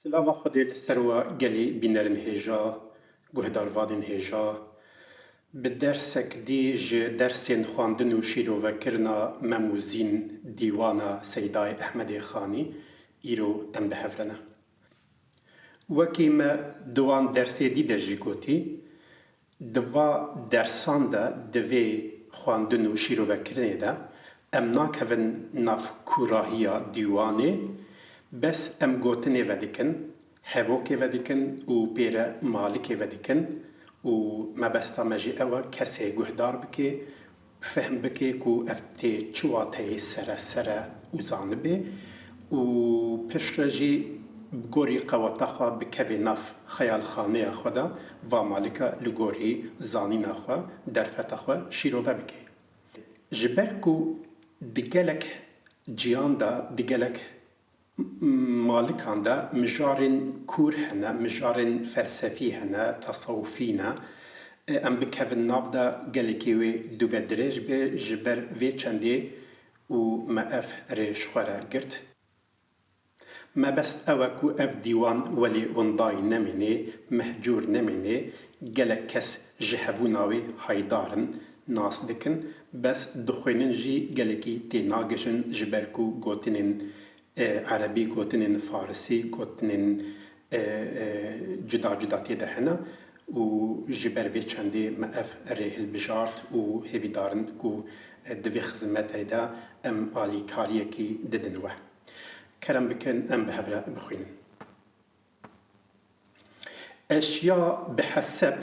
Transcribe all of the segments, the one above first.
Silava Xwedê li ser we gelê bînerin hêja, guhdarvanên hêja, bi dersekdî ji dersên xwandin û şîrovekirina Memûzîn dîwana Seydayê Ehmedê Xanî îro em bi hev re ne. Wekî me di wan dersê dî de jî gotî, di va dersan de di vê xwandin û şîrovekirinê de em nakevin nav kûrahiya dîwanê, bes em gotinê vedikin, hevokê vedikin û pê re malikê vedikin û mebesta me jî ew e kesê guhdar bike, fehm bike ku ev tê çi wateyê sere û zanibê û pişt re jî bi gorî qeweta xwe bikeve nav xeyalxaneya xwe de va malika li gorî zanîna xwe, derfeta xwe şîrove bike. Ji ber ku di gelek ciyan de, di gelek malikan de mijarên kûr hene, mijarên felsefî hene, tesewufî ne, em bikevin nav de gelekî wê dûbe dirêj be ji ber vê çendê û me ev rê ji xwe re girt. Mebest ew e ku ev dîwan welê wendayî nemîne, mehcûr nemîne, gelek kes ji hebûna wê haydarin, nas dikin, bes dixwînin jî gelekî tê nagihîjin ji ber ku gotinên Erebî, gotinên Farsî, gotinên cuda cuda tê de hene û ji ber vê çendê me ev rê hilbijart û hêvî darin ku di vê xizmetê de em alîkariyekî didin we. Kerem bikin em bi hev re bixwînin. Eşya bi heseb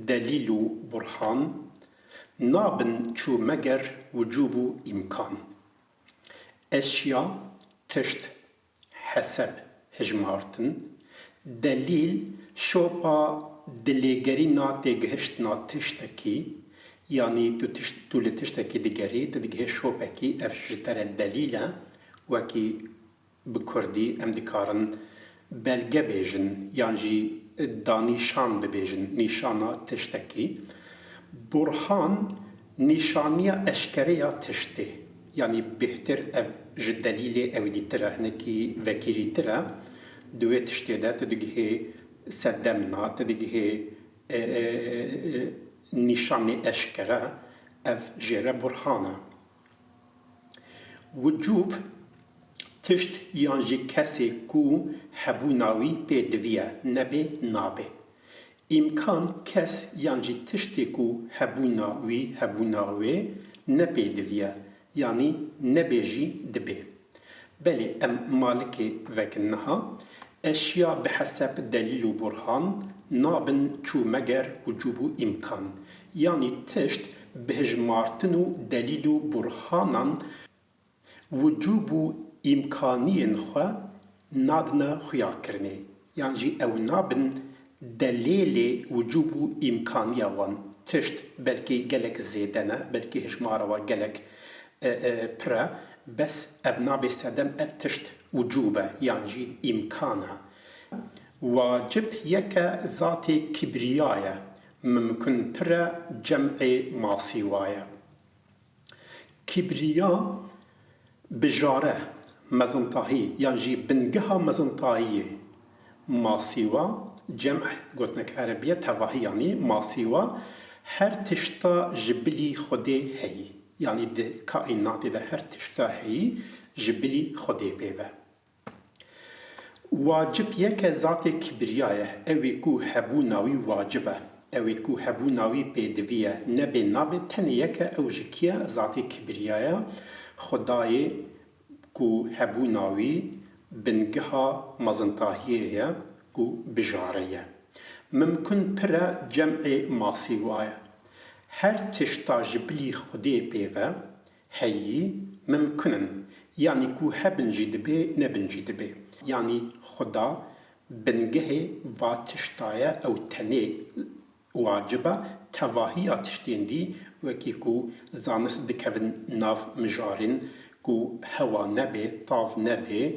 delîl û burhan nabin çû meger wicûb û îmkan. Eşya, tişt, heseb, hejmartin, delîl, şopa dilêgerîna têgihiştina tiştekî, yanî tu li tiştekî digerî, tu digihîş şopekî, ev ji te re delîl e, wekî bi Kurdî em dikarin belge bêjin yan jî danîşan bibêjin, nîşana tiştekî. Burhan, nîşaniya eşkereya tiştê, yanî bêhtir ev ji delîlê ewîdîtir e, hinekî vekirîtir e, di wê tiştê de tu digihê sedemna, tu digihê nîşanê eşkere, ev jê re burhan e. Wicûb, tişt yan jî kesê ku hebûna wî pê diviye, nebe nabe. İmkan, kes yan jî tiştê ku hebûna wê ne pê diviye, yanî nebê jî dibe. Belê em malikê vekin niha, eşya bi heseb delîl û burhan nabin çû meger wicûb û îmkan. Yanî tişt bi hejmartin û delîl û burhanan wicûb û îmkaniyên xwe nadine xuyakirinê. Yan jî ew nabin delêlê wicûb û îmkaniya wan. Tişt belkî gelek zêde ne, belkî hejmara we gelek pir e, bes ev nabe sedem, ev tişt wicûb e yan jî îmkan e. Wacib yeke zatê kibriya ye, mimkûn pir e cem'ê masîwa ye. Kibriya bijare, mezintahî yan jî bingeha mezintahiyê. Masîwa, cem gotinek Erebiye tevahî yanî masîwa her tişta ji bilî Xwedê heyî. Yanî di kaînatê de her tişta heyî ji bilî Xwedê pêve. Wacib yeke zatê kibriya ye, ew ê ku hebûna wî wacib e, ew ê ku hebûna wî pê diviye, nebê nabe, tenê yeke ew ji kî ye? Zatê kibriya ye, Xwedayê ku hebûna wî bingeha mezintahiyê ye û bijare ye. Mimkûn pir e cem'ê masîwa ye. Her tişta ji bilî Xwedê pêve heyî mimkûn in, yanî ku hebin jî dibe, nebin jî dibe. Yanî Xweda bingehê va tişta ye, ew tenê wacib e, tevahîya tiştên dî wekî ku zanist dikevin nav mijarên ku hewa nebe, tav nebe,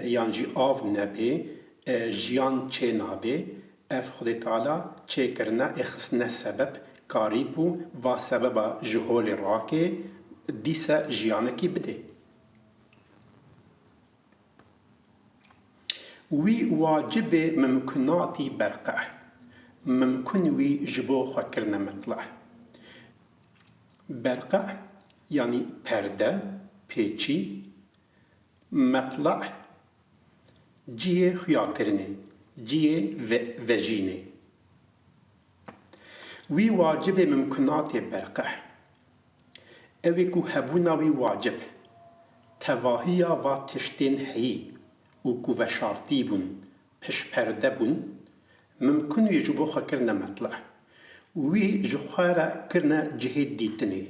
yan jî av nebe, jiyan çê nabe, ev Xwedê Teala çêkirine ê xistine sebeb, karî bû va sebeba ji holê rakê, dîse jiyanekî bide. وی واجب ممکناتی برقع ممکن وی جبو خکرنا مطلع برقع يعني پرده پیچی مطلع جیه خیا کرنه جیه وجینه وی واجب ممکنات برقع اوی کو هبونا وی واجب تواهیا و تشتین هی و کو وشارتی بون پش پرده بون ممکن يجبو خكرنا مطلع وی جخارا کرنا جهد دیتنه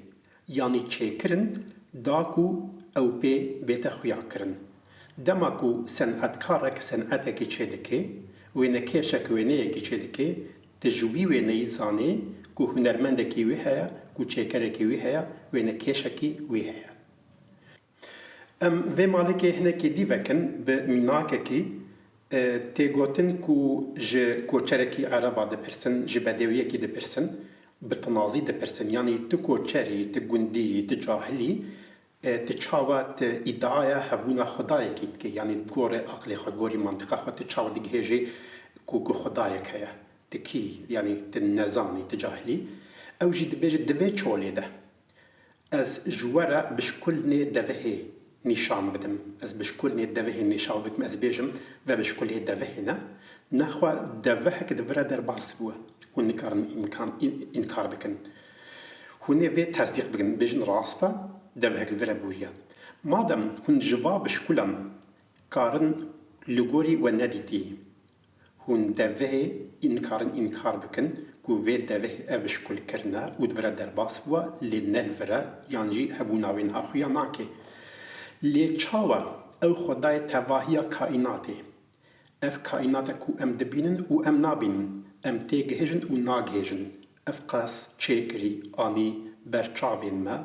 يعني چه داكو او بيتا خويا كرن دماكو سنعتكارك سنعتكي چه دكي وينكيشك وينيكي چه دكي تجوبي ويني زاني كو هنرمندكي ويهايا كو چيكركي ويهايا وينكيشكي ويهايا في مالكي هناكي ديوكن بميناككي تيغوتن كو ج كوچركي عربا دبرسن جبدويكي دبرسن بتنازي دبرسن يعني تكوچري تگوندي تجاهلي تشاوات ادعاء هبونا خدايك يعني تقول عقل خغوري منطقه خو تشاو دغهجي كو خدايك هيا تكي يعني تنزاني تجاهلي او جد بيج دبي تشولي ده از جوارا بشكل دبهي نشان بدم از بشكل دبهي نشان بكم از بيجم و بشكل دبهنا نخوا دبهك دبرا در باسبوا ونكار امكان انكار بكن هنا في تصديق بكن بيجن راستا دبهك دبرا بويا مادام هن جواب شكلم كارن لغوري ونديتي هن دبه انكار بكن كو في دبه ابش كل كرنا ودبرا در باسبوا لنلفرا يعني هبونا وين اخويا ناكي لي چاوا او خدای تواهی کائناته اف کائناته کو ام دبینن و ام نابینن ام تیگهجن و ناگهجن اف قاس چیکری آنی برچاوین ما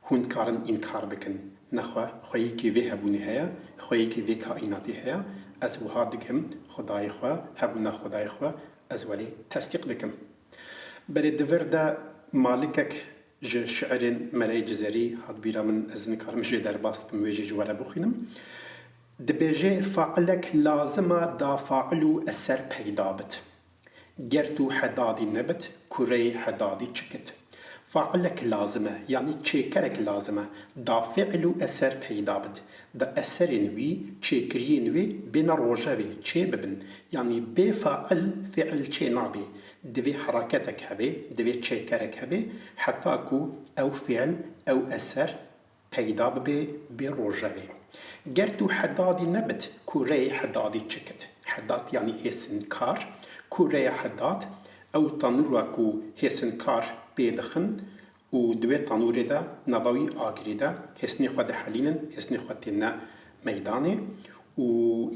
هون کارن انکار بکن نخوا خویی که وی هبونی هیا خویی که وی کائناتی هیا از وها دکم خدای خوا هبونا خدای خوا از ولی تصدیق دکم بری دور دا مالکک ج شعر ملای جزری هاد بیرا من از نکارم جه در باس بمویجی جوارا بخینم دبیجه فعلک لازمه دا فعلو اثر پیدا بد گرتو حدادی نبت کره حدادی چکت فعلك لازمة يعني تشيكرك لازمة دا فعلو أثر پیدا بد دا أثر نوي تشيكري نوي بين روجاوي تشي ببن يعني بفعل فعل تشي نابي دوي حركتك هبي دوي تشيكرك هبي حتى كو أو فعل أو أثر پیدا ببي بروجاوي گرتو حدادي نبت كوري حدادي تشكت حداد يعني هسنكار كوري حداد أو تنوركو هسنكار بيدخن و دوی تنوری دا نباوی آگری دا هسنی خود حلینن هسنی خود تینا میدانه و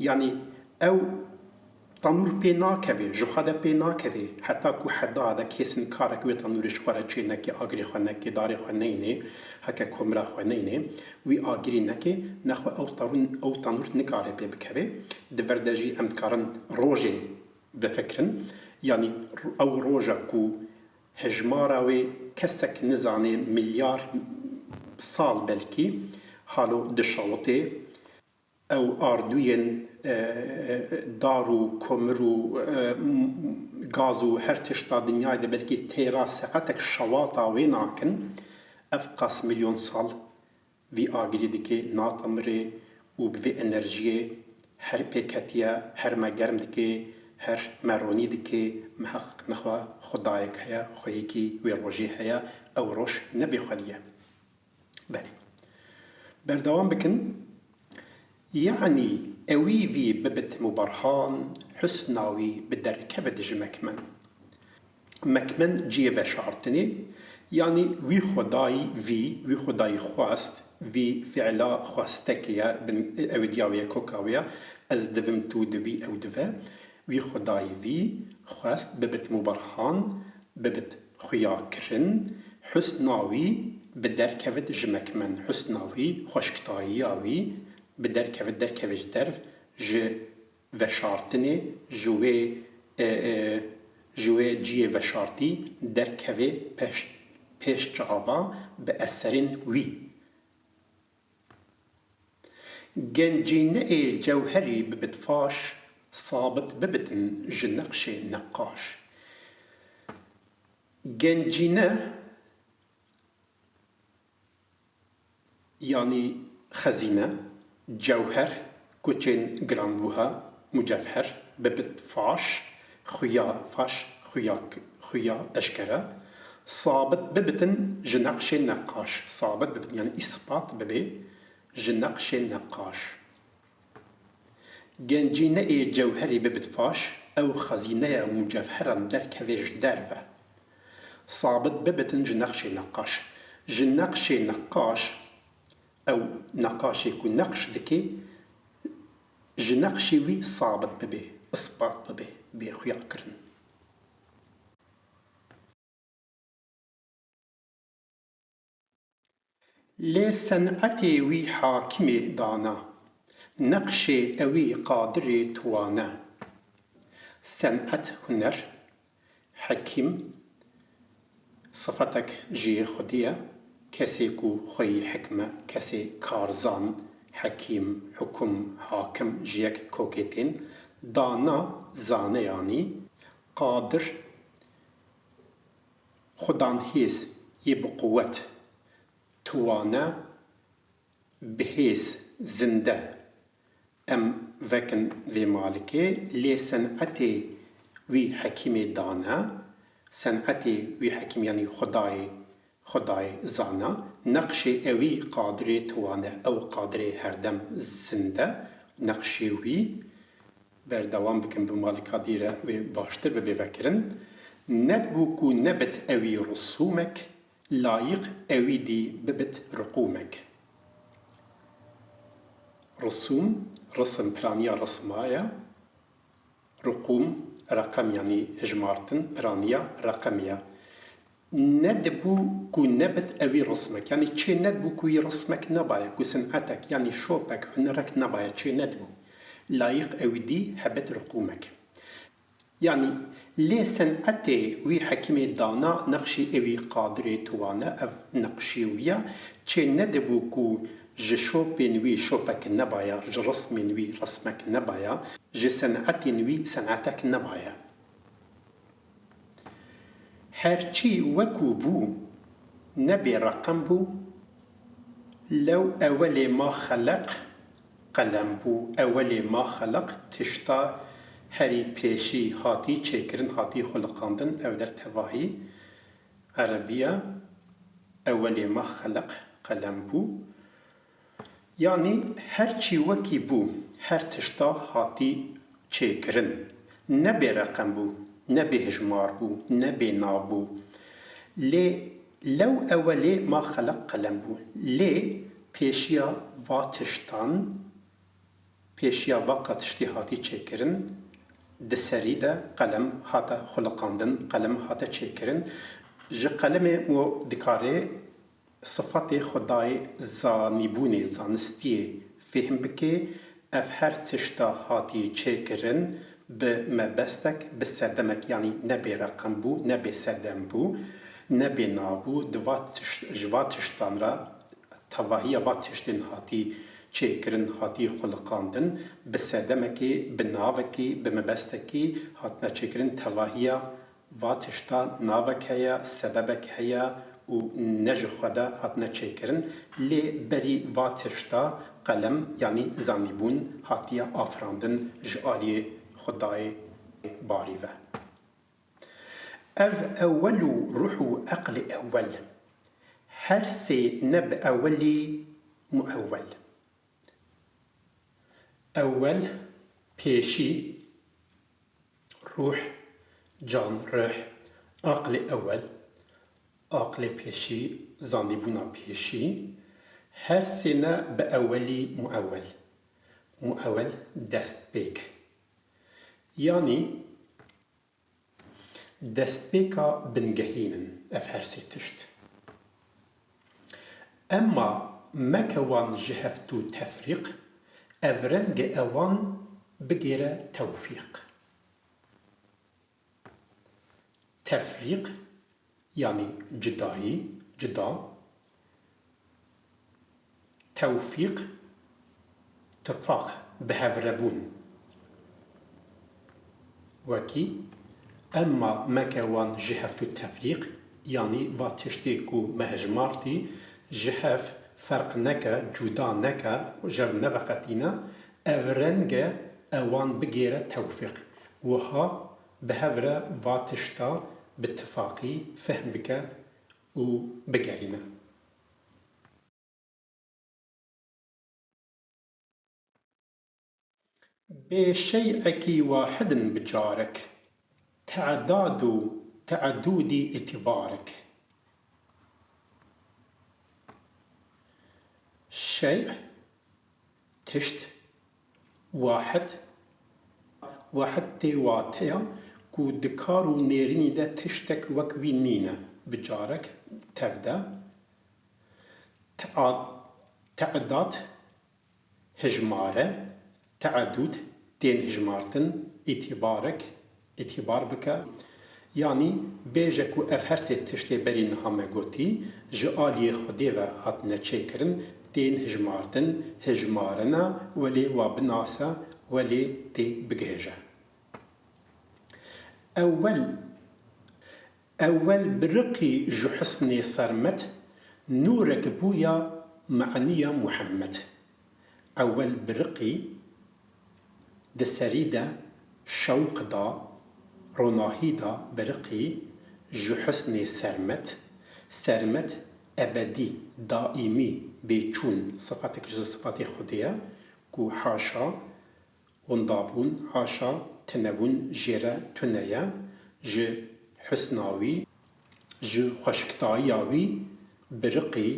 یعنی او تنور پی ناکوی جخده پی ناکوی حتی که حدا دا که هسن کارک و تنورش خوره چه نکی آگری خود نکی داری خود نینه هکه کمره خود نینه وی آگری نکی نخو او تنور نکاره پی بکوی دوردجی امتکارن روژه بفکرن یعنی او روژه که هجماراوي كسك نزاني مليار سال بلكي حالو دشاوتي او اردوين دارو كمرو غازو هر تشتا دنياي ده بلكي تيرا ساعتك شواطا ويناكن افقاس مليون سال في آگري دكي نات امري و بفي انرجيه هر بيكتيا هر مگرم دكي هر مرونی دکی محقق نخوا خدایک هیا خویکی وی روژی هیا او روش نبی خودیه بله بردوام بکن يعني اوی وی ببت مبرهان حسناوي بدر كبدج مكمن جيه بشارتني يعني وي خداي خواست وي فعلا خواستكيا بن اودياوية كوكاوية از دفم تو دوي او دفا وی خدای وی خواست ببت مبرهان ببت خیا کرن حسناوی بدر کود جمکمن حسناوی خوشکتاییاوی بدر کود در کوج درف ج وشارتنه جوه جیه وشارتی در کوه پیش جعبا به اثرین وی گنجینه جوهری ببت فاش صابت ببتن جنقش نقاش جنجينة يعني خزينة جوهر كوتشين جرامبوها مجوهر ببت فاش خيا فاش خيا أشكرا صابت ببتن جنقش نقاش صابت ببتن يعني إثبات ببي جنقش نقاش جنجينة إيه جوهري ببت فاش أو خزينة مجوهرا در كذيش دارفة صابت ببتن جنقش نقاش جنقش نقاش أو نقاش يكون نقش دكي جنقشي وي صابت ببي إثبات ببي بخيا كرن لي صنعتي وي حاكمي دانا نقشي أوي قادري توانا صنعت هنر حكيم صفتك جي خدية كسي كو خوي حكمة كسي كارزان حكيم حكم حاكم جيك كوكيتين دانا زانه يعني قادر خدان هيس يبقوت توانا بهيس زنده ام وكن في مالكي لي صنعتي وي حكيمي دانا صنعتي وي حكيم يعني خداي زانا نقشي اوي قادري توانا او قادري هردم زنده نقشي وي بردوام بكن بمالكا ديره و باشتر ببكرن ندبو كو نبت اوي رسومك لايق اوي دي ببت رقومك رسوم رسم برانيا رسمايا رقوم رقم يعني هجمارتن برانيا رقمية ندبو كو نبت اوي رسمك يعني تشي ندبو كو رسمك نبايا كو صنعتك يعني شوبك هنرك نبايا تشي ندبو لايق اوي دي هبت رقومك يعني لي صنعتي وي حكيمي دانا نقشي اوي قادري توانا اف نقشي ويا تشي ندبو كو جي شوبين وي شوبك نبايا جي رسمين وي رسمك نبايا جي صنعتين وي صنعتك نبايا هرچی وەکو بوو نەبێ ڕەقەم بوو لەو ئەوەلێ ما خەلەق قەلەم بوو ئەوەلێ ما خەلەق تشتا هەری پێشی هاتی چێکردن هاتی خوڵقاندن ئەو دەر تەواهی عەرەبیە ئەوەلێ ما خەلەق قەلەم بوو یانی هەرچی وەکی بوو هەر تشتا هاتی چێکردن نەبێ ڕەقەم بوو نبي هجمار بو نبي نابو لي لو أولي ما خلق قلم بو لي بيشيا واتشتان بيشيا باقا تشتيهاتي چكرن دسري دا قلم هاتا خلقاندن قلم هاتا چكرن جي قلم مو دكاري صفات خداي زانيبوني زانستي فهم بكي اف هر تشتا هاتي چكرن بمبستك بسردمك يعني نبي رقم بو نبي سردم بو نبي نابو جوات تشتان را تواهي وات تشتن هاتي چكرن هاتي خلقاندن بسردمكي بناوكي بمبستكي هاتنا چكرن تواهي وات تشتان ناوك هيا سببك هيا و نج خدا هاتنا چكرن لي بري وات تشتا قلم يعني زانيبون هاتيا آفراندن جالي خداي باريفة أول روح أقل أول هرسي نب أولي مؤول أول بيشي روح جان روح أقل أول أقل بيشي زانيبونا بيشي هرسي نب أولي مؤول مؤول دست بيك يعني دستبيكا بنجهينن أفهرسي تشت أما مكوان جهفتو تفريق أفرنج أوان بجيرة توفيق تفريق يعني جداي جدا توفيق اتفاق بهفربون وكي أما مكوان جهفت التفريق يعني باتشتيكو مهجمارتي جهف فرق نكا جدا نكا جر نبقتنا أفرنجا أوان بغير توفيق وها بهبرة باتشتا باتفاقي فهم بك وبقالنا بشيء واحد بجارك تعدود اعتبارك شيء تشت واحد تيواتيا كو دكارو نيريني دا تشتك وكوينينا بجارك تبدا تعداد هجمارة تعدد تين هجمارتن اعتبار بك يعني بيجكو افهرسي تشتي برين همگوتي جالي خديوه هات نچيكرن تين هجمارنا ولي وابناسا ولي تي بگهجه أول برقي جحسني صرمت نورك بويا معنية محمد أول برقي دسريدة شوق دا روناهي دا برقي جحسني سرمت أبدي دائمي بيچون صفاتك جز صفاتي خدية كو حاشا وندابون حاشا تنبون جيرا تنيا ج حسناوي ج خشكتاياوي برقي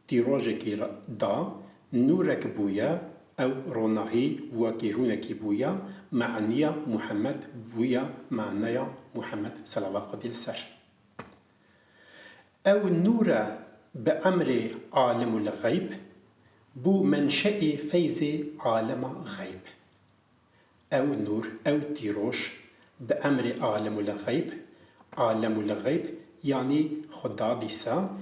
تيروجكي دا نورك بويا أو روناهي وكيرونكي بويا معنية محمد بويا معنية محمد صلى الله عليه وسلم أو النور بأمر عالم الغيب بو منشأ فيز عالم غيب أو النور أو تيروش بأمر عالم الغيب يعني خدا ديسا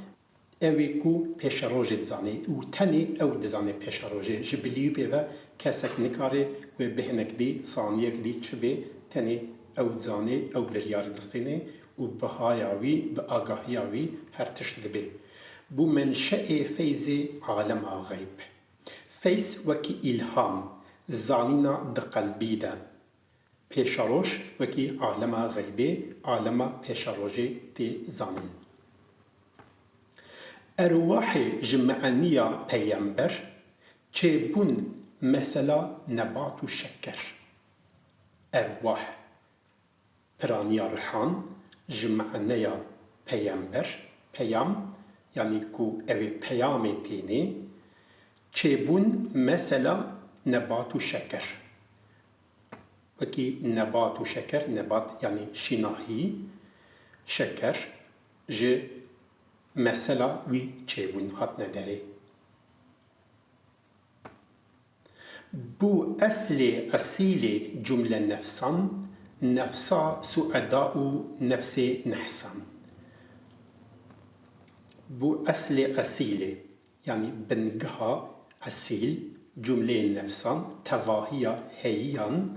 اويكو پیش روژه دزانه و تنی او دزانه پیش روژه جبلیو بیوه کسک نکاره و بهنک دی ثانیه دی چبه تنی او دزانه او بریار دستینه و بهایاوی به آگاهیاوی هر تشت دبه بو منشأ فیض عالم غیب فیض وکی الهام زانینا دقلبی ده پیش روش وکی عالم غیبه عالم پیش روژه دی زانین أرواح جمعانية پیامبر چبون مثلا نبات و شکر أرواح پرانيا روحان جمعانية پیامبر پیام يعني كو اوي پیام تيني چبون مثلا نبات و شکر وكي نبات و شکر نبات يعني شناهي شکر ج مثلا وی چبون هات نداره بو أصيل جملة نفسا سعداء نفس نحسن بو أصيل يعني بنقها أصيل جملة نفسا تواهيا هيا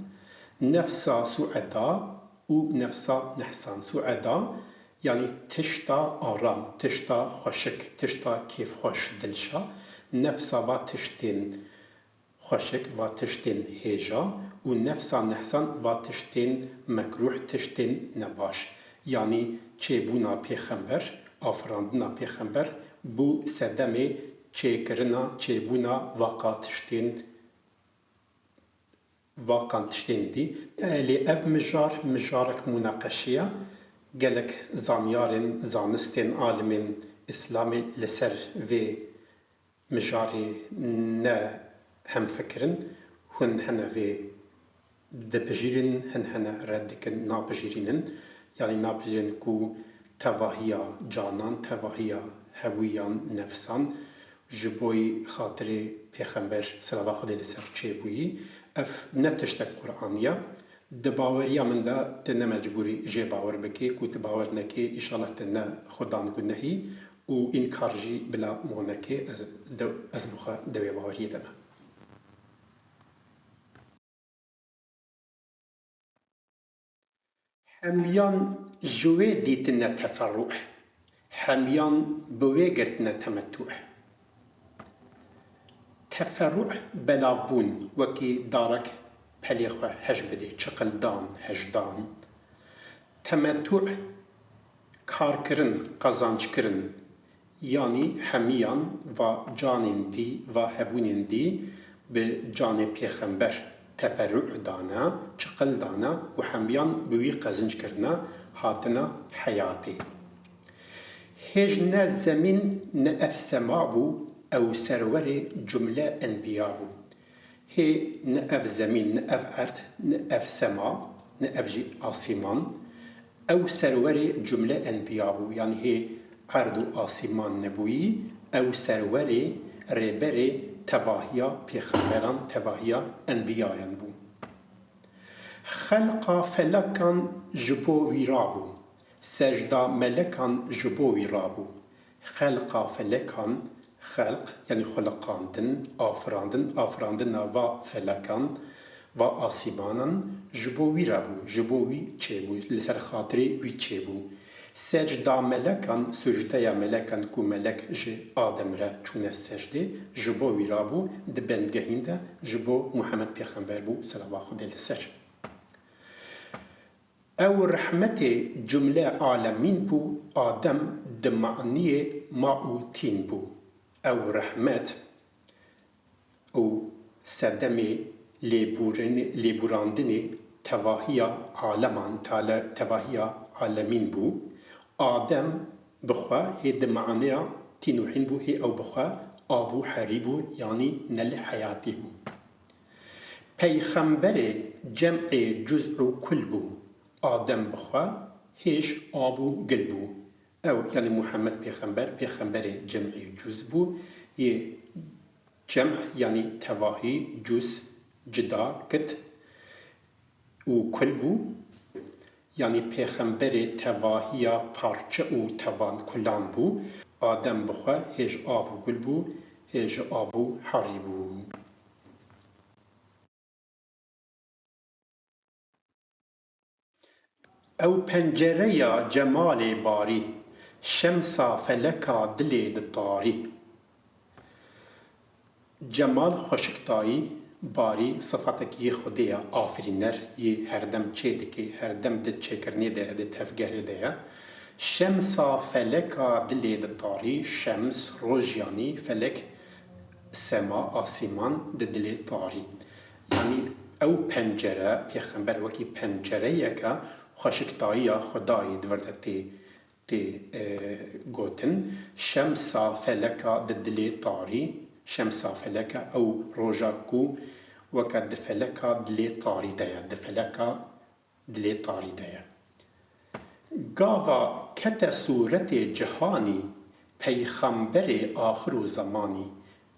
نفسا سعداء و نفسا نحسن سعداء يعني تشتا آرام تشتا خشك تشتا كيف خوش دلشا نفسا و تشتين خشك و تشتين هيجا و نفسا نحسن و تشتين مكروح تشتين نباش يعني چبونا پیغمبر آفراندنا پیغمبر بو سدمي چكرنا چبونا واقع تشتين دي لأف مجارك مناقشية gelek zanyarên zanistên alimên İslamê li ser vê mijarê ne hemfikirin hûn hene vê dipijîrin hin hene red dikin napijîrînin yanî napijîrin ku tevahiya canan tevahiya hewîyan nefsan ji bo xatirê pêxember sallallahu aleyhi ve sellem çêbûyî ev ne tiştek Qur'aniya د باوریا من دا تنه مجبوری جه باور بکی کو ت باور نکی انشالله تنه خدان کو نهی و این کارجی بلا مونکی از بخا دوی باوری دمه هەمیان ژوێ دیتنە تەفەڕوع، هەمیان بوێ گرتنە تەمەتوع. تەفەڕوع بەلاڤبوون وەکی دارەک پەلێ خۆ هەژ بدێ، چقلدان، هەژدان. تەمەتوع کارکردن، قەزانجکردن، یانی هەمیان ڤا جانên dî ڤا هەبوونên dî bi canê pêxember teferrû dane, çiqil dane û hemiyan bi wî qezinckirinê hatine heyatê. Hêj ne zemîn ne ev sema bû, ew serwerê cumle enbiya bû. Hê ne ev zemîn, ne ev erd, ne ev sema, ne ev jî asîman, ew serwerê cumle enbiya bû. Yani hê erd û asîman nebûyî, ew serwerê rêberê tevahiya pêxemberan, tevahiya enbiyayan bû. Xelqa felekan ji bo wî rabû, secda melekan ji bo wî rabû. Xelqa felekan, xelq yani xulqandin, afirandina va felekan, va asîmanan ji bo wî rabû, ji bo wî çêbû, li ser xatirê wî çêbû. Secda melekan, secdeya melekan ku melek ji Adem re çûne secdê, ji bo wî rabû, di bendgehîn de ji bo Muhammed pêxember bû selava Xwedê li ser. Ew rehmetê cumle alemîn bû, Adem di maniyê ma û tîn bû. Ew rehmet û sedemê lêborandinê tevahiya aleman, tevahiya alemîn bû. Adem bi xwe hê di maniya tîn û hîn bû, hê ew bi xwe av û herî bû, yanî nelê heyatî bû. Peyxemberê cem'ê cüz û kul bû. Adem bi xwe hêj av û gil bû. Ew yani Muhammed pêxember, pêxemberê cem'ê cüz bû, yê cem yani tevahî, cüz cida kit û kul bû. Yani pêxemberê tevahiya parçe û tevan kulan bû. Adem bi xwe hêj av û gul bû, hêj av û herî bû. Ew pencereya cemalê barî, şemsa feleka dilê ditarî. Cemal xweşiktayî, barî sifatekî yê Xwedê ye, afirîner, yê herdem çê dike, herdem di çêkirinê de ye, di tevgerê de ye. Şemsa feleka dilê ditarî, şems roj yanî, felek sema, asîman di dilê tarî. Yani ew pencere, pêxember wekî pencereyeke xweşiktayiya Xwedayê di vir de tê gotin. Şemsa feleka di dilê tarî, şemsa feleka ew roja ku weke di feleka dilê tarî de ye, di feleka dilê tarî de ye. Gava kete sûretê cihanî, peyxemberê axir û zemanî.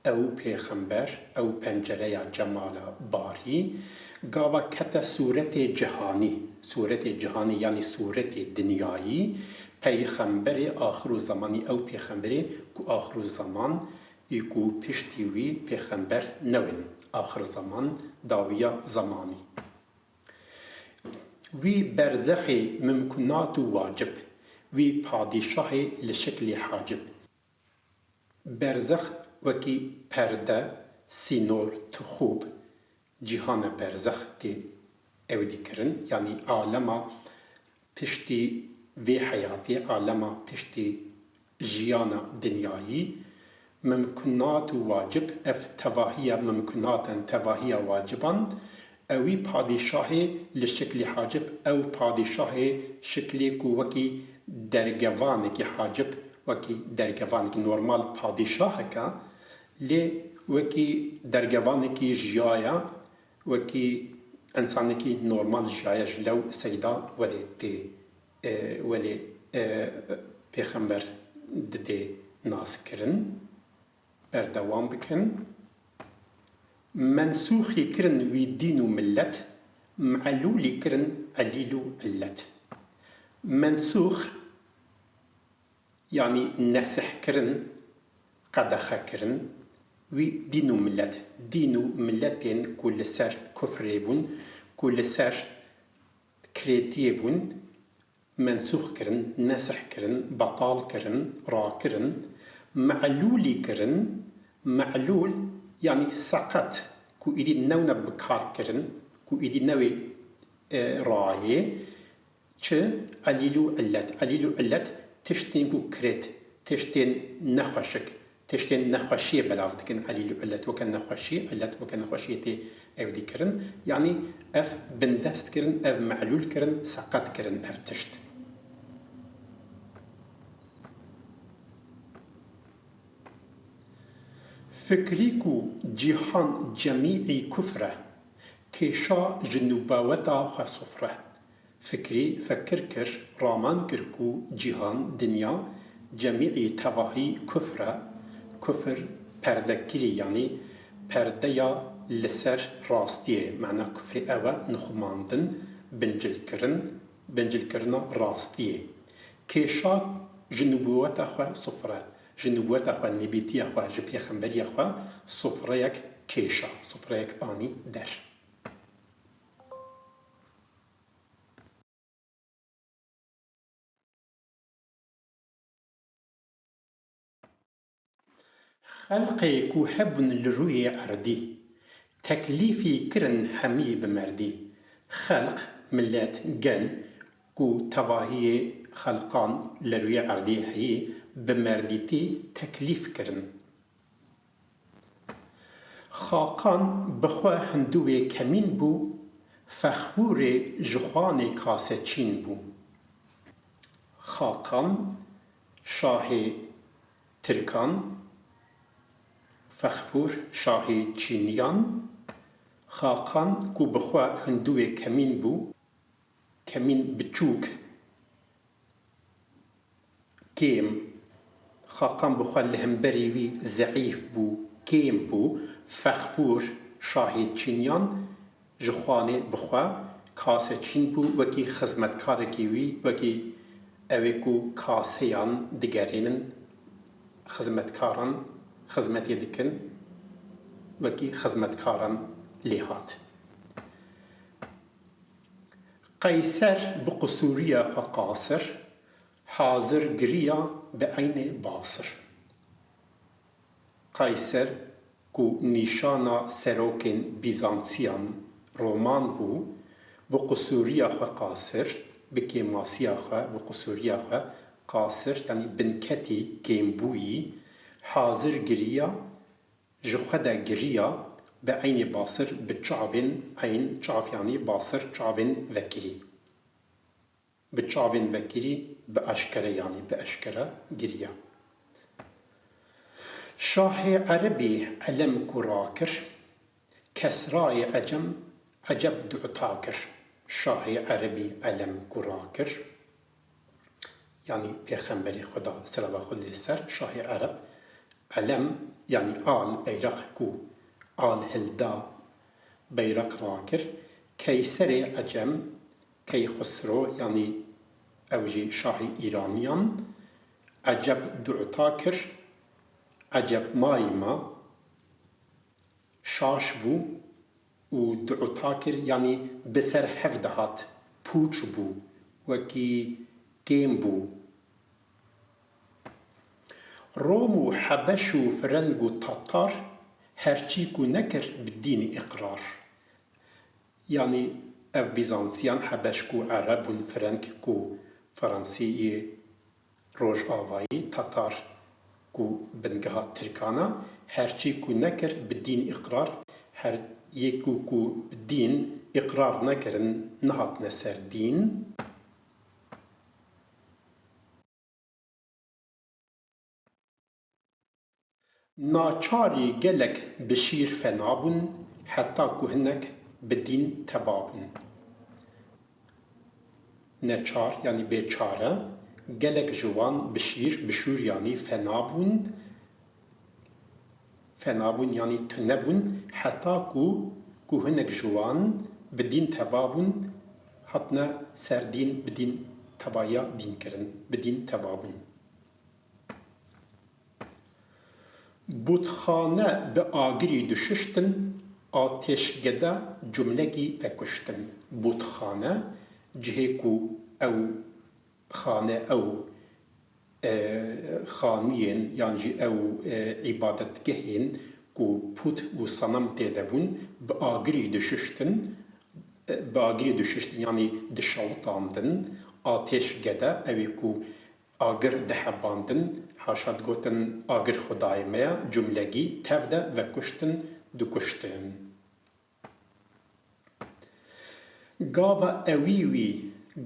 Ew pêxember, ew pencereya cemala barî, gava kete sûretê cihanî. Sûretê cihanî yani sûretê dinyayî, peyxemberê axir û zemanî. Ew pêxemberê ku axir û zeman ê ku piştî wî pêxember newin. Axir zeman dawiya zemanî. Wî berzexê mimkunat û wacib, wî padîşahê li şeklê hacib. Berzex wekî perde, sînor, tixûb, cîhana berzex tê ew dîkirin, yani alema piştî vê heyatê, alema piştî jiyana dinyayî, mimkunat û wacib, ev tevahiya mimkunatan, tevahiya waciban, ew wî padîşahê li şeklê hacib, ew padîşahê şeklê ku wekî dergevanekî hacib, wekî dergevanekî normal padîşaheke, lê wekî dergevanekî jiyaya, wekî insanekî normal jiyaya ji lew seyda welê tê welê pêxember didê naskirin, berdewam bikin. Mensûxî kirin wî dîn û millet, meelûlî kirin elîl û illet. Mensûx yani nesih kirin, qedexe kirin, wî dîn û millet. Dîn û milletên ku li ser kufrê bûn, ku li ser kirêtiyê bûn, منسوخ كرن نسخ كرن بطال كرن را كرن معلولي كرن معلول يعني سقط كو إيدي نونا بكار كرن كو إيدي نوي راهي چه عليلو علت تشتين كو كريت تشتين نخوشك تشتين نخوشية بلاف دكن عليلو علت وكان نخوشية علت وكان نخوشية تي او دي كرن يعني اف بندست كرن اف معلول كرن سقط كرن اف تشت فكريكو جيهان جميعي كفره كيشا جنوباوتا خصفره فكري فكر كر رامان كركو جيهان دنيا جميعي تواهي كفره كفر پردكري يعني پرديا لسر راستيه معنى كفر اوه نخماندن بنجل كرنا راستيه كيشا جنوباوتا خصفره جنوبوات أخوة نبيتي أخوة جبيا خنبري أخوة صفريك كيشا صفريك آني در خلقي كو حبن لروي عردي تكليفي كرن حمي بمردي خلق ملات جن كو تواهي خلقان لروي عردي هي بمرديتي تكليف كرن خاقان بخوا هندوي كمين بو فخور جخوان كاسچين بو خاقان شاه تركان فخور شاه چينيان خاقان كو بخوا هندوي كمين بو كمين بچوك كيم خاقان بخوا لهمبريوي زعيف بو كيم بو فخور شاه چينيان جخواني بخوا كاسه چين بو وكي خزمتكاركي وي وكي اويكو كاسيان دگرينن خزمتكاران خزمتي دكن وكي خزمتكاران ليهات قيصر بقصوريا خقاصر حاضر قريا بعين باصر قيصر كو نيشانا سروكن بيزانسيان رومان بو بقصوريا خقاصر بكيماسيا خا بقصوريا خا قاصر يعني بنكتي كيمبوي حاضر قريا جخدا قريا بعين باصر بتشعبن عين شعب يعني باصر شعبن وكري بتشعبن وكري بأشكرة يعني بأشكرة قريا شاه عربي علم كراكر كسراي عجب دعتاكر شاه عربي علم كراكر يعني بيخنبري خدا سلام خد السر شاه عرب علم يعني آل بيرق كو آل هلدا بيرق راكر كيسر عجم كي خسرو يعني أوجي شاه إيرانيان عجب دعتاكر عجب مايما شاش بو و دعتاكر يعني بسر حفدهات پوچ بو وكي كيم بو روم و حبش و فرنگ و تاتار هرچی کو نكر بالدين إقرار يعني اف بيزانسيان حبش كو عرب و فرنگ كو فرنسي روج آوائي تاتار كو بنگها تركانا هرچی کو نكر بالدين إقرار هر يكو كو بالدين إقرار نكرن نهات نسر دين ناچاری گلک بشیر فنابون حتی که هنک بدین تبابون نچار یعنی بیچاره گلک جوان بشور یعنی فنابون یعنی تنبون حتی که هنک جوان بدین تبابون حتنا سردین بدین تبایا دین کرن بدین تبابون بودخانه به آگری دششتن آتشگده جملگی بکشتن بودخانه جهه کو او خانه او خانیین یانجی او عبادتگهین کو پوت و صنم تیدبون باگری دششتن یعنی دشالتاندن آتش گده اوی کو آگر دحباندن حاشاد گوتن آگر خدای میا جملگی تفده و کشتن دکشتن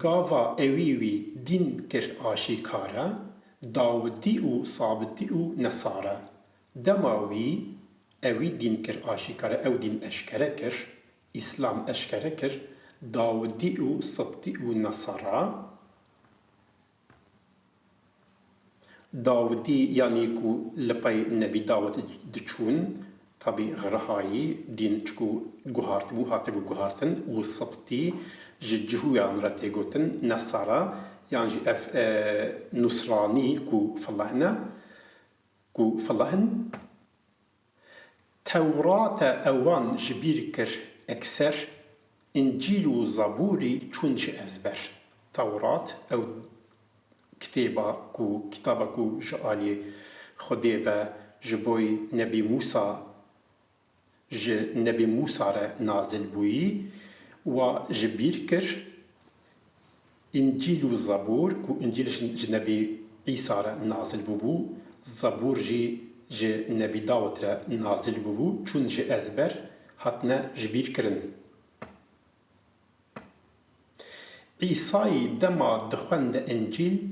گاوا اویوی دین کر آشیکاره داودی و صابتی و نصاره دماوی اوی دین کر آشیکاره او دین اشکره کر اسلام اشکره کر داودی و صبتی و نصاره داودی یعنی کو لپای نبی داود دچون طبي غرهاي دين تشكو جوهارت بو هاتبو جوهارتن وصبتي جهو يعني رتيجوتن نصارى يعني اف نصراني كو فلهن توراة اوان جبيركر اكسر انجيل وزبوري تشونش ازبر توراة او كتابة كو جالي خديفة جبوي نبي موسى نبي موسى نازل بوي و جبير كر انجيل و زبور كو انجيل نبي عيسى نازل بو زبور جي نبي داود نازل بو چون جي ازبر هاتنا جبير كرن عيسى دما دخوند انجيل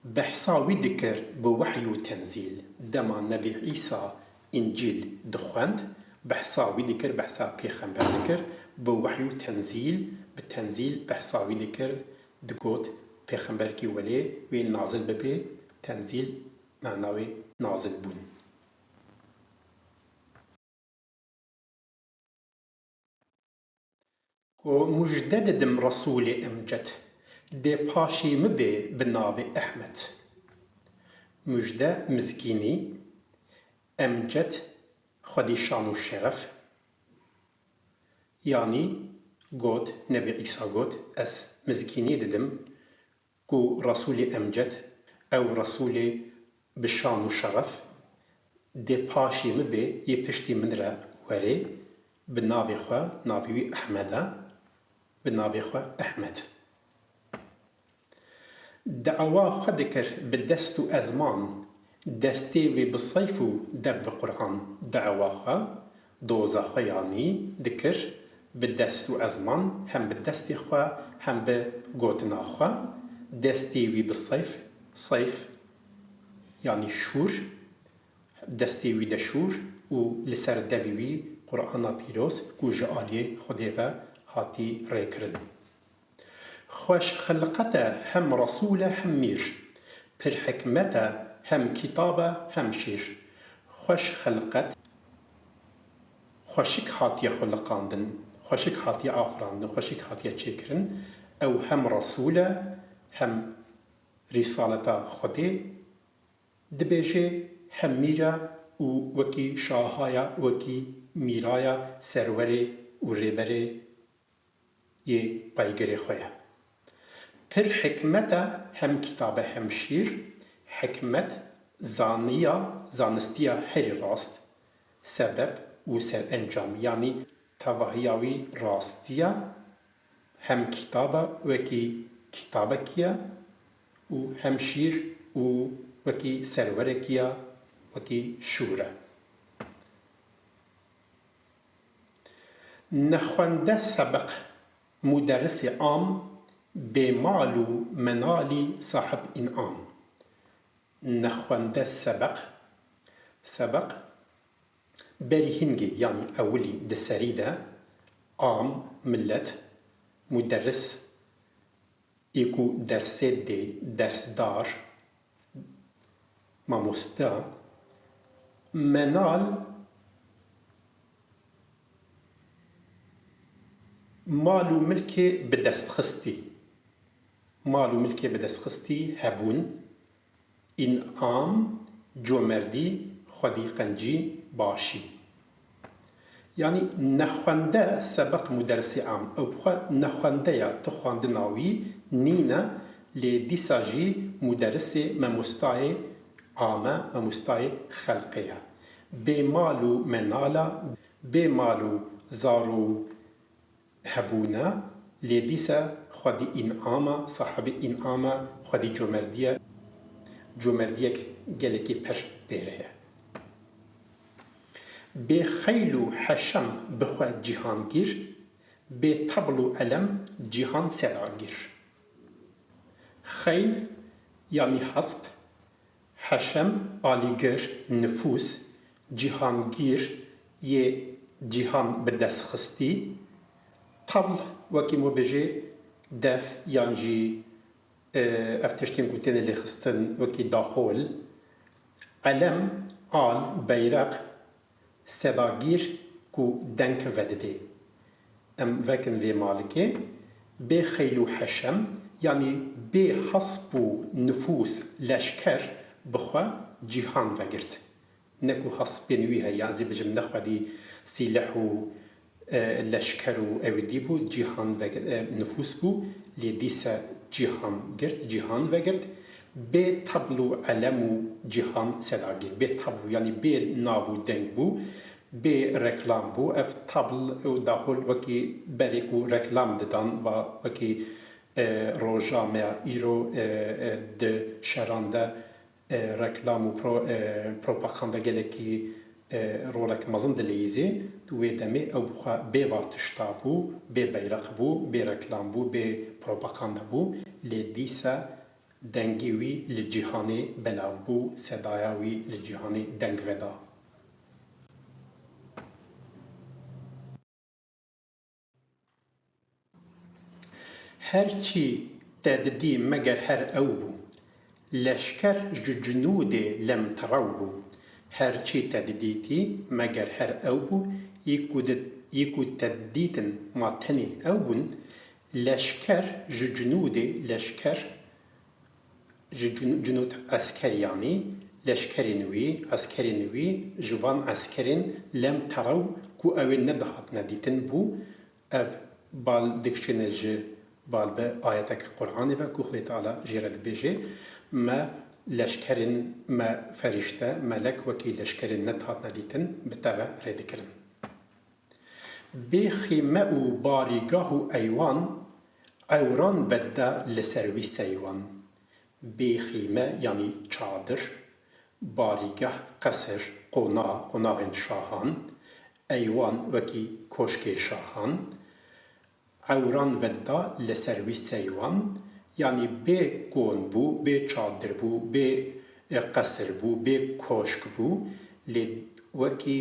بحصاوي ذكر بوحي وتنزيل دما نبي عيسى انجيل دخوند بحصاوي ذكر بحصا بيخنبر ذكر بوحي وتنزيل بالتنزيل بحصاوي ذكر دقوت بيخنبر كي ولي وين نازل ببي تنزيل معناوي نازل بون ومجدد دم رسول امجد دي باشي مبي بنابي احمد مجدة مزكيني امجد خدي شان والشرف يعني قد نبي عيسى قد اس مزكيني ددم كو رسول امجد او رسول بشان والشرف دي باشي مبي يبشتي من را وري بنابي خوا نابي احمد بنابي خوا احمد دعوا خدكر بالدست أزمان دستي بالصيف دب قرآن دعوا خا دوزا خياني ذكر بالدست أزمان هم بالدست خوا هم بقوتنا خوا دستي بالصيف صيف يعني شور دستي دشور ولسر دبي قرآن بيروس كوجا آلي خديفا هاتي ريكرن خوش خلقته هم رسوله هم مير پر حكمته هم كتابه هم شير خوش خلقت خوشك هاتي خلقاندن خوشك هاتي آفراندن خوشك هاتي چكرن او هم رسوله هم رسالة خدي دبيجي هم ميرا و وكي شاهايا وكي ميرايا سروري و ريبري يه بايگري خويا پر حكمته هم كتابه هم شير حكمت زانية زانستيا هري راست سبب و سر انجام يعني تواهياوي راستيا هم كتابه وكي كتابكيا و هم شير و وكي سروركيا وكي شورة نخونده سبق مدرس عام بمال و منالي صاحب إنعام نخونده سبق بريهنجي يعني أولي دسريدة عام ملت مدرس إيكو درسات دي درس دار ماموستا منال مالو ملكي بدست خستي مالو ملكي بدست خستي هبون إنعام جومردي خدي قنجي باشي يعني نخونده سبق مدرسي عام أو بخوا نخونده تخواندناوي نينا لێ دیسا ژی مدەرسێ مەمۆستایê عامە مەمۆستایê خەلقیە بێ ماڵ و مەناڵە بێ ماڵ و زار و هەبوونە لێ دیسە خودی ئینعامە ساحەبی ئینعامە خودی جۆمەردیەک gelekî pir pêre ye bê xeyl û heşem bixwe cîhangîr bê tebl û elem cîhan sedagîr xeyl yanî hesp heşem alîgir nifûs cîhangîr yê cîhan bi dest xistî tebl wekî me bêjê dev yan jî ev tiştên ku têne lêxistin wekî daxol elem al beyreq sedagîr ku deng vedidê em vekin vê malikê bê xeyl û heşem yanî bê hesp û nifûs leşker bixwe cîhan vegirt ne ku hespên wî heye yan zî bijim nexwedî sîleh û leşker û ew dîbû cîhan nifûs bû lê dîse cîhan girt cîhan vegirt bê tebl û elem û cîhan sedagîr bê tebl yanî bê nav û deng bû bê reklam bû ev tebl û daxol wekî berê ku reklam didan va wekî roja me îro di şeran de reklam û propaganda gelekî rolek mezin dileyîzê wê demê ew xwe bêva tişta bû bê beyreq bû bê reklam bû bê propaganda bû lê dîsa dengê wî li cîhanê belav bû sedaya wî li cîhanê deng veda her çî te didî meger her ew bû leşker ji cinûdê lemterew bû her çî te didîtî meger her ew bû yê ku te didîtin ma tenê ew bûn leşker ji cinûdê leşker ji cinûd esker yanî leşkerên wî eskerên wî ji van eskerên lemterew ku ew ê nedihatine dîtin bû ev bal dikişîne ji bal be ayetek Qur'anê ve ku Xwedê Teala jê re dibêje me leşkerên me ferîşte melek wekî leşkerên nedihatine dîtin bi te ve rê dikirin bê xîme û barîgah û eywan ewran vedde li ser wî seywan bê xîme yanî çadir barîgeh qesir qonaxên şahan eywan wekî koşkê şahan ewran vedda li ser wî seywan yanî bê kon bû bê çadir bû bê qesir bû bê koşk bû lê wekî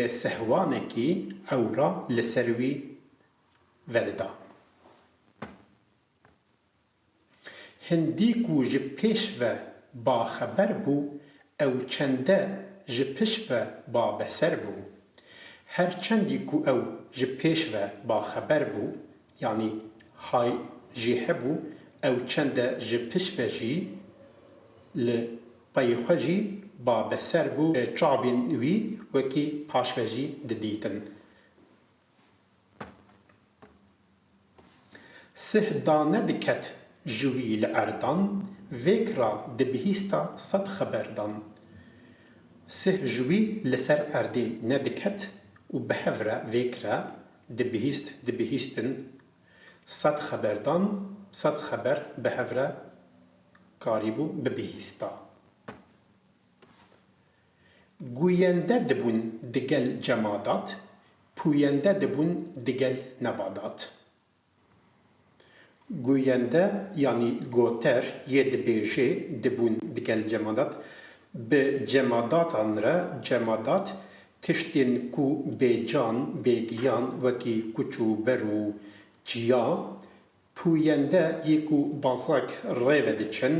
sehwanekî ewra li ser wî vedida hindî ku ji pêş ve baxeber bû ew çende ji piş ve babeser bû her çendî ku ew ji pêş ve baxeber bû yanî hay jî hebû ew çende ji piş ve jî li peyê xwe jî babeser bû çavên wî wekî paş ve jî didîtin sih dane diket ji wî li erdan vêk ra dibihîsta sed xeberdan sih ji wî li ser erdê nediket û bi hev re vêk re dibihîstin sed xeberdan sed xeber bi hev re karîbû bibihîsta guyende dibûn digel cemadat pûyende dibûn digel nebadat guyende yanî goter yê dibêjê dibûn digel cemadat bi cemadatan re cemadat tiştên ku bêcan bêgiyan wekî kuç û ber û çiya pûyende yê ku bazak rê ve diçin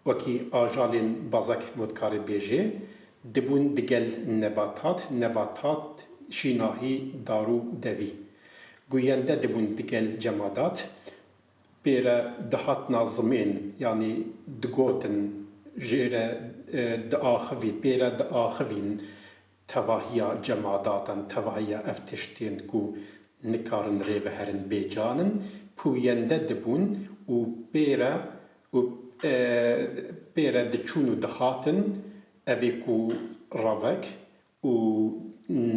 wekî ajalên bazak wekî bêjê dibûn digel nebatat şînahî darû devî guyende dibûn digel cemadat pêre dihatina zimên yanî digotin jê re diaxivî pêre diaxivîn tevahiya cemadatan tevahiya ev tiştên ku nikarin rê biherin bêcanin pûyende dibûn û و پێرە دچون و دهاتن ئەvê ku ravek û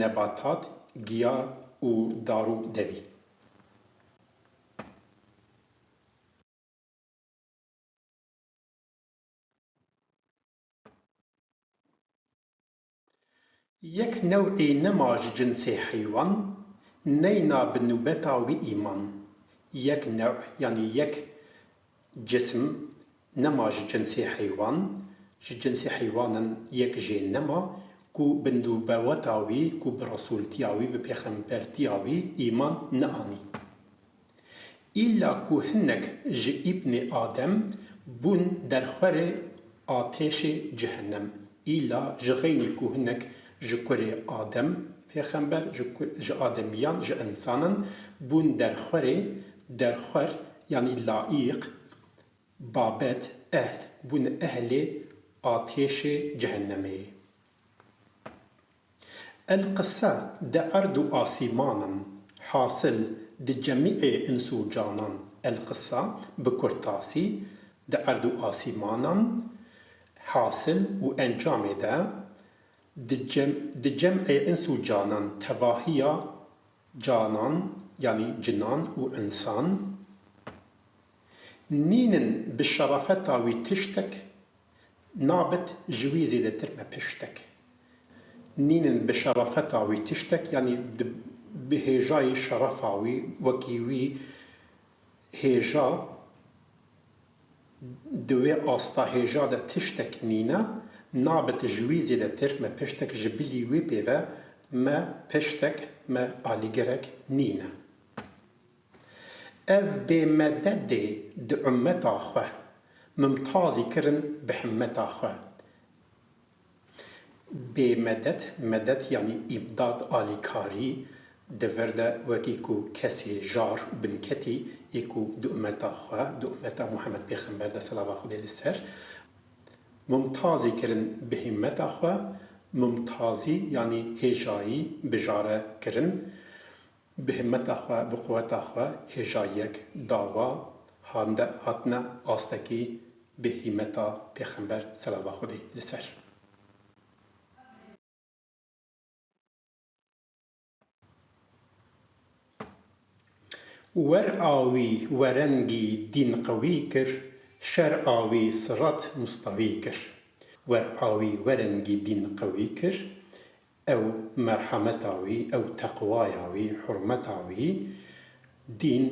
nebatat, giya û darû devî. Yek newê nema ji cinsê heywan neyna bi nûbeta wî îman. Yek new yanî yek cism nema ji cinsê heywan, ji cinsê heywanan yek jê nema ku bi nûbeweta wî, ku bi resûltiya wî, bi pêxembertiya wî îman neanî. İlla ku hinek ji îbnê Adem bûn derxwerê atêşê cehennem. İlla ji xeynî ku hinek ji kurê Adem pêxember, ji ademiyan, ji insanan bûn derxwer yanî laîq, babet, ehl, bûn ehlê atêşê cehennemê. Elqissa di erd û asîmanan hasil di cemîê ins û canan. Elqissa bi kurtasî di erd û asîmanan hasil û encamê de di cemê ins û canan, tevahiya canan yanî cinan û insan nînin bi şerafeta wî tiştek, nabit ji wî zêdetir me piştek. Nînin bi şerafeta wî tiştek yanî bi hêjayê şerefa wî, wekî wî hêja di wê asta hêja de tiştek nîne, nabit ji wî zêdetir me piştek, ji bilî wê pêve me piştek, me alîgerek nîne. Ev bêmededê di ummeta xwe mimtazî kirin bi himmeta xwe. Bêmedet, medet yanî îmdad, alîkarî devir de wekî ku kesê jar û binketî yê ku di ummeta xwe, di ummeta Muhammed pêxember de selava Xwedê li ser, mimtazî kirin bi himmeta xwe, mimtazî yanî hêjayî bijare kirin, bi himmeta xwe, bi quweta xwe hêjayiyek dawa hatine astekî bi himmeta pêxember selava Xwedê li ser. Wer'a wî werengî dîn qewî kir, şer'a wî sirat mustewî kir. Wer'a wî werengî dîn qewî kir, ew merhemeta wî, ew teqwaya wî, hurmeta wî, dîn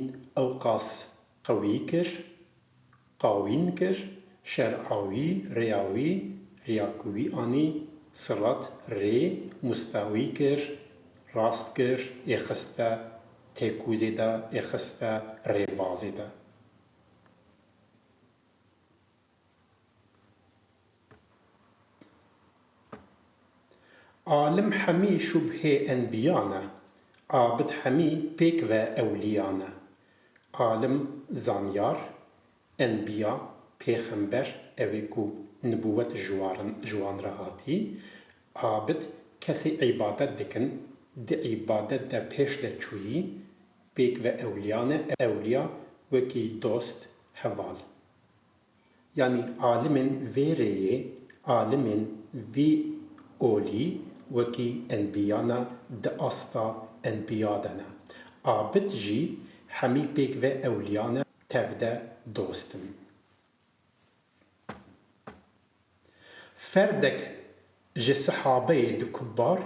ew qas qewî kir, qawîn kir, şer'a wî, rêya wî, rêya ku wî anî, sirat rê mustewî kir, rast kir, êxiste têkûzê de, êxiste rêbazê de. Alim hemî şubhê enbiyan e, abid hemî pêk ve ewliyan e. Alim zanyar, enbiya pêxember evê ku nibûwet ji wan re hatî, abid kesê îbadet dikin, di îbadet de pêş de çûyî, pêk ve ewliyan e, ewliya wekî dost, heval. Yani alimên vê rêyê, alimên vî olî wekî enbiyan e, di asta enbiya de ne. Abid jî hemî pêk ve ewliyan e, tev de dost in. Ferdek ji sihabeyê di kubar,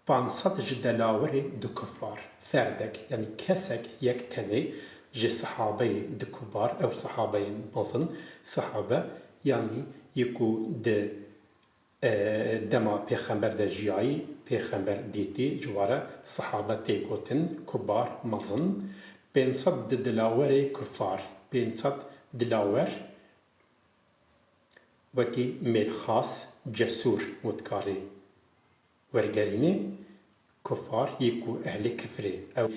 500 ji delawerê di kufar. Ferdek yani kesek yek tenê ji sihabeyê di kubar, ew sihabeyên mezin, sihabe yani yê ku di dema pêxember de jiyayî, pêxember dîtî ji we re sihabe tê gotin, kubar, mezin, 500 di dilawerê kufar. 500 dilawer wekî mêrxas, cesûr witkarê wergerînê, kufar yê ku ehlê kifrê. Ew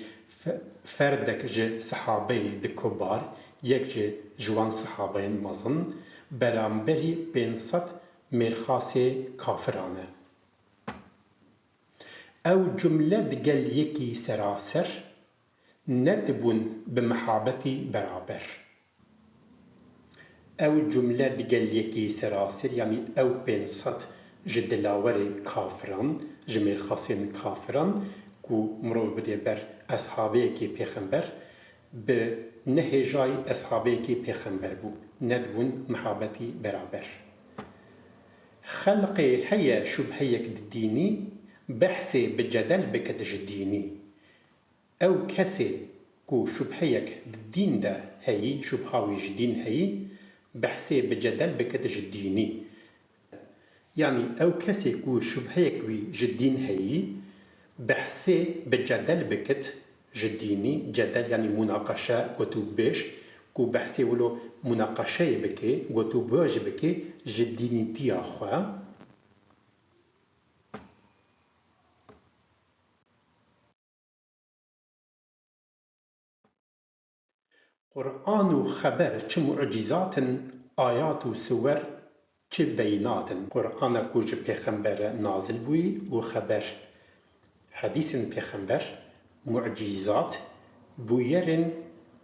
ferdek ji sihabeyê di kubar, yek ji wan sihabeyên mezin, beramberî 500 mêrxasê kafiran e. Ew cumle digel yekî seraser, nedibûn bi mehabetî beraber. او جمله دگلیکی سراسر یعنی او 500 ji dilawerê kafiran ji mêrxasên kafiran ku mirov bide ber eshabeyekê pêxember bi nehêjayî eshabeyekê pêxember bû nedibûn mihabetî beraber. Xelqê heye şubheyek di dînî behsê bi cedel bike ji dînî. Ew kesê ku şubheyek di dîn de heyî şubha wî ji dîn heyî behsê bi cedel bike ji dînî. Yani ew kesê ku şubheyek wî ji dîn heyî behsê bi cedel bikit ji dînî. Cedel yani münaqeşe gotûbêj ku behsê wilo münaqeşeyê bike gotûbêj bike ji dînîtiya xwe. Qur'an û xeber çi mucîzatin, ayat û siwer çi beynatin. Qur'ana ku ji pêxember re nazil bûyî û xeber hedîsên pêxember mucîzat bûyerên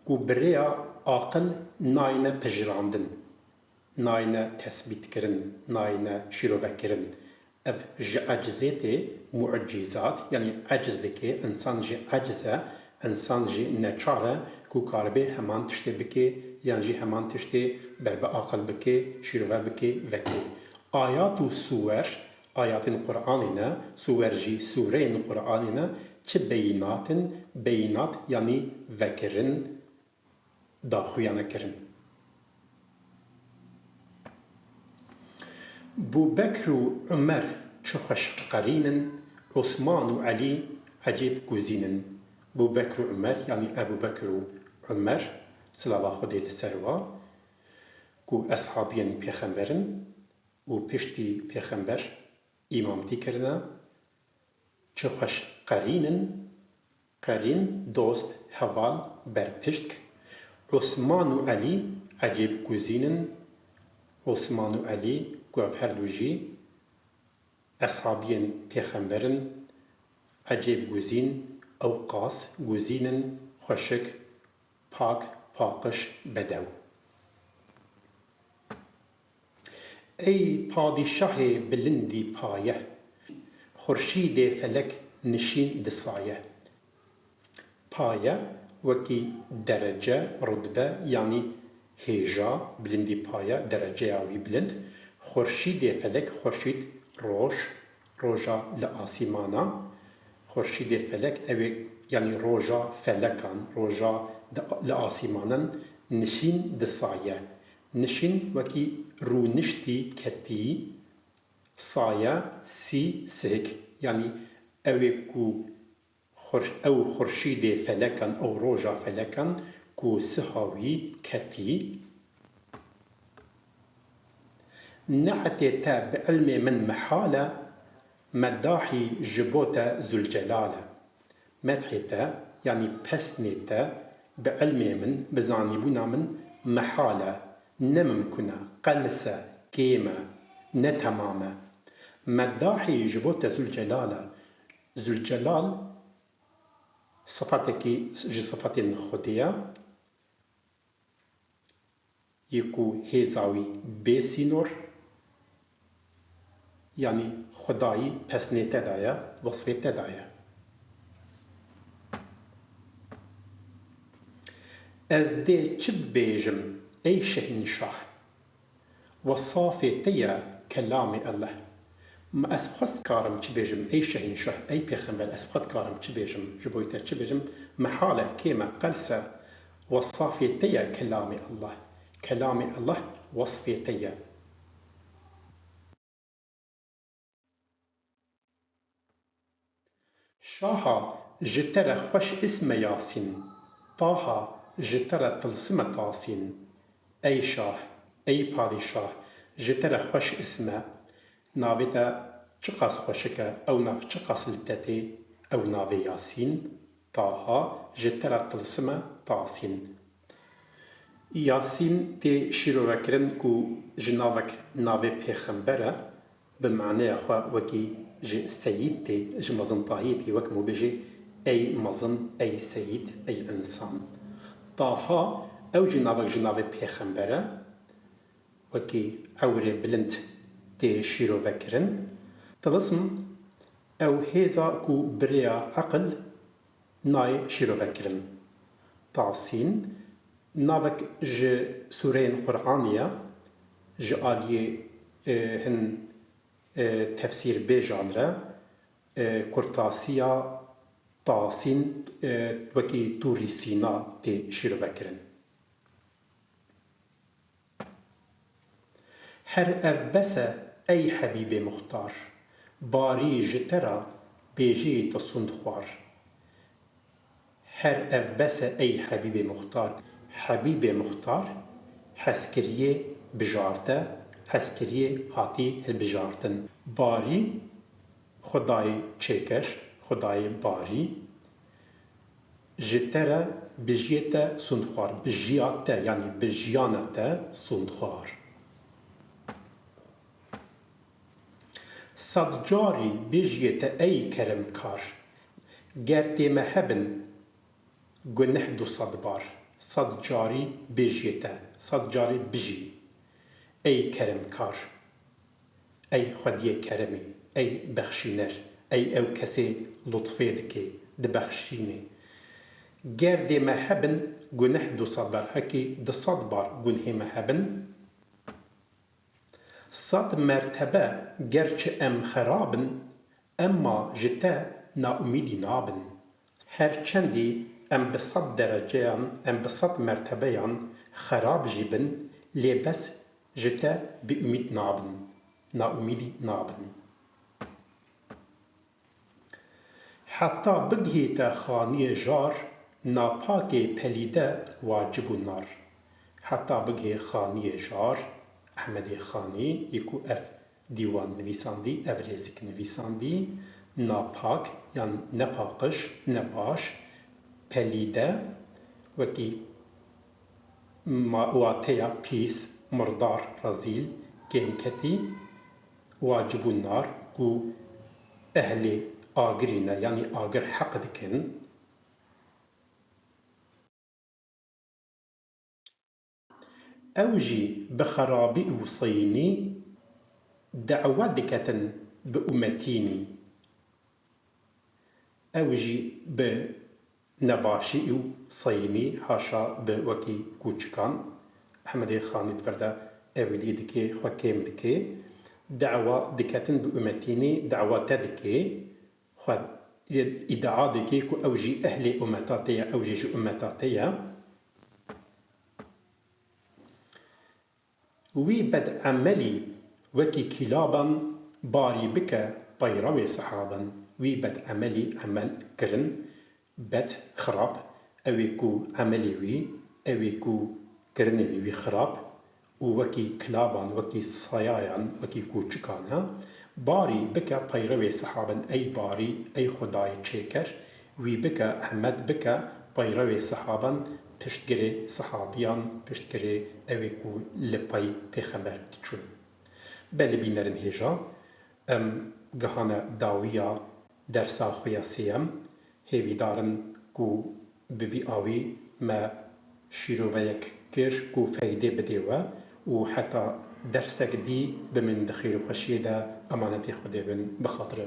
ku bi rêya aqil nayêne pijirandin, nayêne tespîtkirin, nayêne şîrovekirin. Ev ji ecizê tê mucîzat yani eciz dike, insan jî eciz e, insan jî neçar e ku karibê heman tiştê bike yan jî heman tiştê berbi aqil bike, şîrove bike vekê. Ayat û suwer, ayatên Qur'anê ne, suwer jî sûreyên Qur'anê ne çi beynatin, beynat yani vekirin, daxuyanekirin. Bûbekr û Umer çi xweş qerînin, Osman û Elî ecêb guzînin. Bûbekr û Umer yani Ebûbekr û Umer silava Xwedê li ser wa ku eshabiyên pêxemberin û piştî pêxember îmamtî kirine çi xweş qerînin, qerîn dost, heval, berpiştk. Osman û Elî ecêb guzînin. Osman û Elî ku ev her du jî eshabiyên pêxemberin ecêb guzîn, ewqas guzînin, xweşik, pak, paqij, bedew. Ey padîşahê bilindî paye, xurşîdê felek nişîn di saye. Paye wekî derece, rutbe yani hêja, bilindî paye, dereceya wî bilind. Xurşîdê felek, xurşîd roj, roja li asîmana. Xurşîdê felek ew ê yani roja felekan, roja li asîmanan nişîn di saye. Nişîn wekî rûniştî ketî, saye sî sihik yani ew ê ku ew xurşîdê felekan, ew roja felekan ku siha wî ketî. Neetê te bi ilmê min mihal e, meddahî ji bo te Zülcelal e. Medhê te yani pesnê te bi ilmê min, bi zanîbûna min mihal e, nemimkûn e, qels e, kêm e, netemam e. Meddahî ji bo te Zülcelal e. Zülcelal sıfatekî ji sıfatên Xwedê ye yê ku hêza wî bêsînor yani Xwedayî pesnê te de ye, wasfê te de ye. Ez dê çi bibêjim ey şehînşah, wesafê te ye kelamê Allah. Ez xwest karim çi bêjim ey şehînşah, ey pêxember, ez xwest karim çi bêjim, ji bo te çi bêjim, mihal e, kêm e, qels e, wesafê te ye kelamê Allah. Kelamê Allah wasfê te ye. Şaha ji te re xweş isme Yasîn, Taha ji te re tilsime tasîn. Ey şah, ey padîşah, ji te re xweş isme, navê te çi qas xweşik e, ew nav çi qas li te tê, ew navê Yasîn. Taha ji te re tilsime tasîn. Yasîn tê şîrovekirin ku ji navek navê pêxember e, bi maneya xwe wekî ji seyîd tê, ji mezintahiyê tê wek mu bêje ey mezin, ey seyîd, ey insan. Taha ew jî navek ji navê pêxember e, وكي عوري بلند تي شيرو فكرن تلسم أو هيزا كو بريا عقل ناي شيرو فكرن تعصين نابك ج سورين قرآنية ج آلية هن تفسير بجانرة كرتاسية تعصين وكي توري سينا تي شيرو فكرن هر اف بسا أي حبيبي مختار باري جترا بيجي تصند خوار هر اف بسا أي حبيبي مختار حبيبي مختار حسكريه بجارته حسكريه هاتي البجارتن باري خداي چيكر خداي باري جترا بجيتا سندخوار بجياتا يعني بجيانتا سندخوار صد جاري بجيتا أي كرم كار گرتي مهبن گنح دو صد بار صد جاري بجيتا صد جاري بجي أي كرم كار أي خديه كرمي أي بخشينر أي أو كسي لطفي دكي دبخشيني گردي مهبن گنح دو صد بار هكي دو صد بار گنه مهبن صد مرتبة گرچ ام خرابن اما جتا ناامیدی نابن هرچندی ام بصد درجيان ام بصد مرتبيان خراب جيبن لي بس جتا بأميد نابن ناامیدی نابن حتى بگهیتا خاني جار ناپاكي پليده واجب النار حتى بگه خاني جار احمد خانی یکو اف دیوان نویساندی ابرزک نویساندی ناپاک یان نپاقش نباش پلیده وکی واتیا پیس مردار رزیل گنکتی واجب النار کو اهل آگرینه یعنی آگر حق دکن أوجي بخرابي وصيني دعوة دكة بأمتيني أوجي بنباشي وصيني حاشا بوكي كوچكان أحمد خاني دفردا أولي دكي خوكيم دكي دعوة دكة بأمتيني دعوة تدكي خو إدعاء دكي كو أوجي أهل أمتاتيا أوجي جو أمتاتيا وي بد عملي وكي كلابا باري بك بيروي صحابا وي بد عملي عمل كرن بد خراب اويكو عملي وي اويكو كرني وي خراب ووكي كلابا وكي صيايا وكي كوچكانا باري بك بيروي صحابا اي باري اي خداي تشيكر وي بك احمد بك بيروي صحابا پشتگیری صحابیان پشتگیری اوی کو لپای پیغمبر چون بله بینرن هجا گهانه داویا درسا خویا سیم هیوی دارن کو بوی آوی ما شیرو ویک کر کو فایده بدیوه و حتی درسک دی بمن دخیر و خشیده امانت خود بن بخاطر